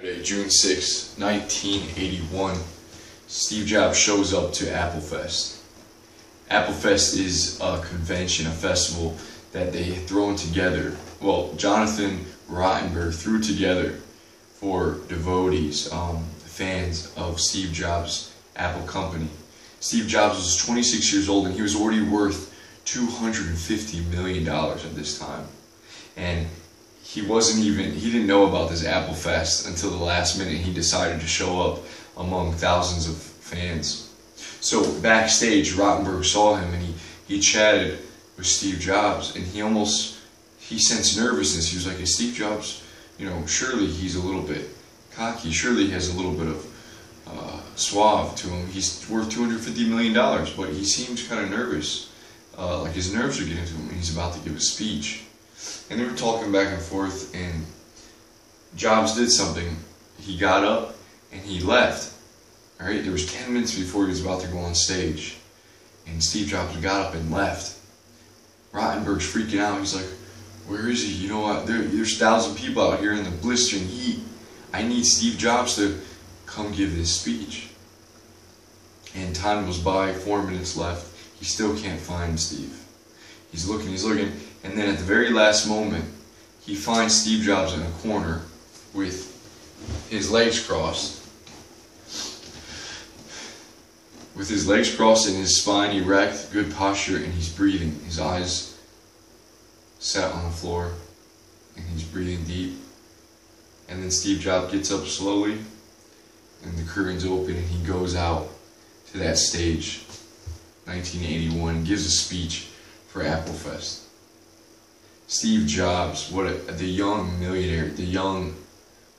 June 6, 1981, Steve Jobs shows up to Applefest. Applefest is a convention, a festival that they had thrown together. Well, Jonathan Rottenberg threw together for devotees, fans of Steve Jobs' Apple company. Steve Jobs was 26 years old and he was already worth $250 million at this time. And he didn't know about this Apple Fest until the last minute. He decided to show up among thousands of fans. So backstage, Rottenberg saw him and he chatted with Steve Jobs, and he sensed nervousness. He was like, hey, Steve Jobs, surely he's a little bit cocky, surely he has a little bit of suave to him. He's worth $250 million, but he seems kind of nervous, like his nerves are getting to him, and he's about to give a speech. And they were talking back and forth, and Jobs did something. He got up and he left. All right, there was 10 minutes before he was about to go on stage, and Steve Jobs got up and left. Rottenberg's freaking out. He's like, "Where is he? You know what? There's 1,000 people out here in the blistering heat. I need Steve Jobs to come give this speech." And time goes by. 4 minutes left. He still can't find Steve. He's looking, and then at the very last moment, he finds Steve Jobs in a corner with his legs crossed. With his legs crossed and his spine erect, good posture, and he's breathing. His eyes set on the floor, and he's breathing deep. And then Steve Jobs gets up slowly, and the curtains open, and he goes out to that stage, 1981, and gives a speech for Applefest. Steve Jobs, the young millionaire, the young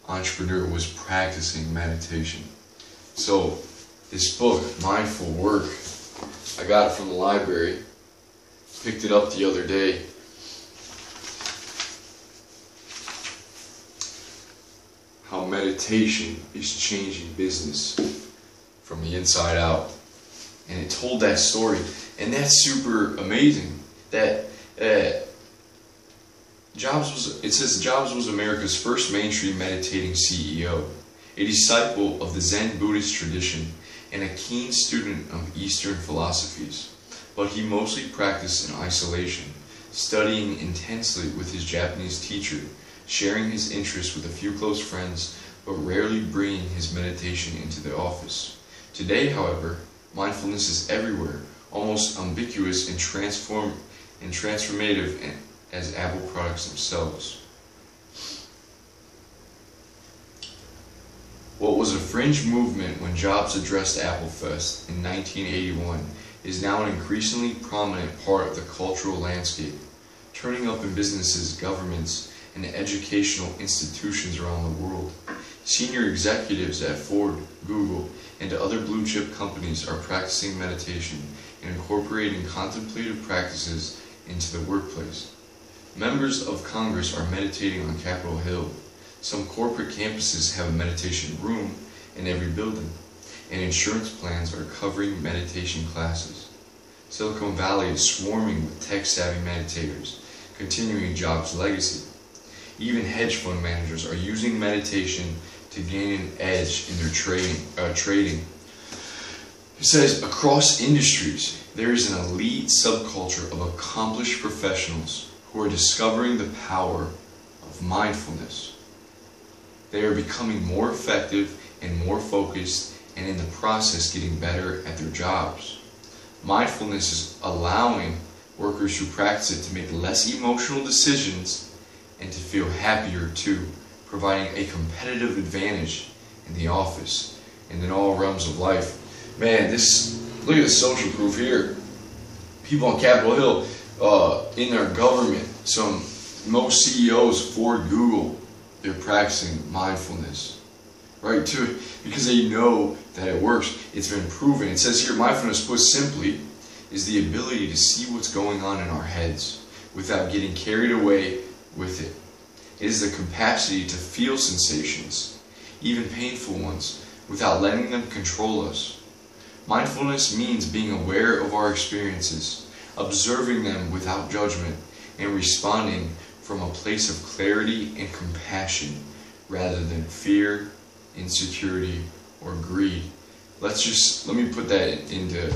entrepreneur, was practicing meditation. So this book, Mindful Work, I got it from the library, picked it up the other day. How meditation is changing business from the inside out. And it told that story. And that's super amazing. That it says Jobs was America's first mainstream meditating CEO, a disciple of the Zen Buddhist tradition, and a keen student of Eastern philosophies. But he mostly practiced in isolation, studying intensely with his Japanese teacher, sharing his interests with a few close friends, but rarely bringing his meditation into the office. Today, however, mindfulness is everywhere, almost ubiquitous and transformative as Apple products themselves. What was a fringe movement when Jobs addressed Applefest in 1981 is now an increasingly prominent part of the cultural landscape, turning up in businesses, governments, and educational institutions around the world. Senior executives at Ford, Google, and other blue-chip companies are practicing meditation and incorporating contemplative practices into the workplace. Members of Congress are meditating on Capitol Hill. Some corporate campuses have a meditation room in every building, and insurance plans are covering meditation classes. Silicon Valley is swarming with tech-savvy meditators, continuing Jobs' legacy. Even hedge fund managers are using meditation to gain an edge in their trading. It says, across industries, there is an elite subculture of accomplished professionals who are discovering the power of mindfulness. They are becoming more effective and more focused, and in the process getting better at their jobs. Mindfulness is allowing workers who practice it to make less emotional decisions and to feel happier too, providing a competitive advantage in the office and in all realms of life. Man, look at the social proof here. People on Capitol Hill, in our government, most CEOs, Ford, Google, they're practicing mindfulness, right? Because they know that it works. It's been proven. It says here, mindfulness, put simply, is the ability to see what's going on in our heads without getting carried away with it. It is the capacity to feel sensations, even painful ones, without letting them control us. Mindfulness means being aware of our experiences, observing them without judgment, and responding from a place of clarity and compassion rather than fear, insecurity, or greed. Let me put that into,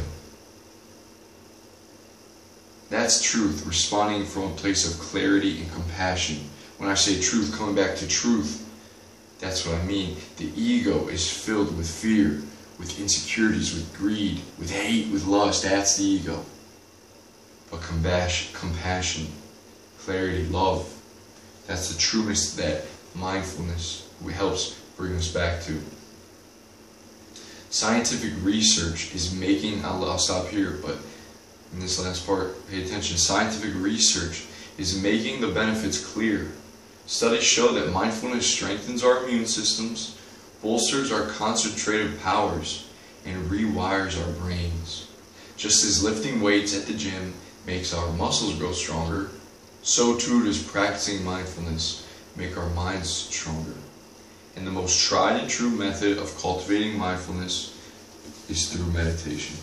that's truth, responding from a place of clarity and compassion. When I say truth, coming back to truth, that's what I mean. The ego is filled with fear, with insecurities, with greed, with hate, with lust. That's the ego. But compassion, clarity, love, that's the trueness that mindfulness helps bring us back to. Scientific research is making, I'll stop here, but in this last part, pay attention. Scientific research is making the benefits clear. Studies show that mindfulness strengthens our immune systems, bolsters our concentrative powers, and rewires our brains. Just as lifting weights at the gym makes our muscles grow stronger, so too does practicing mindfulness make our minds stronger. And the most tried and true method of cultivating mindfulness is through meditation.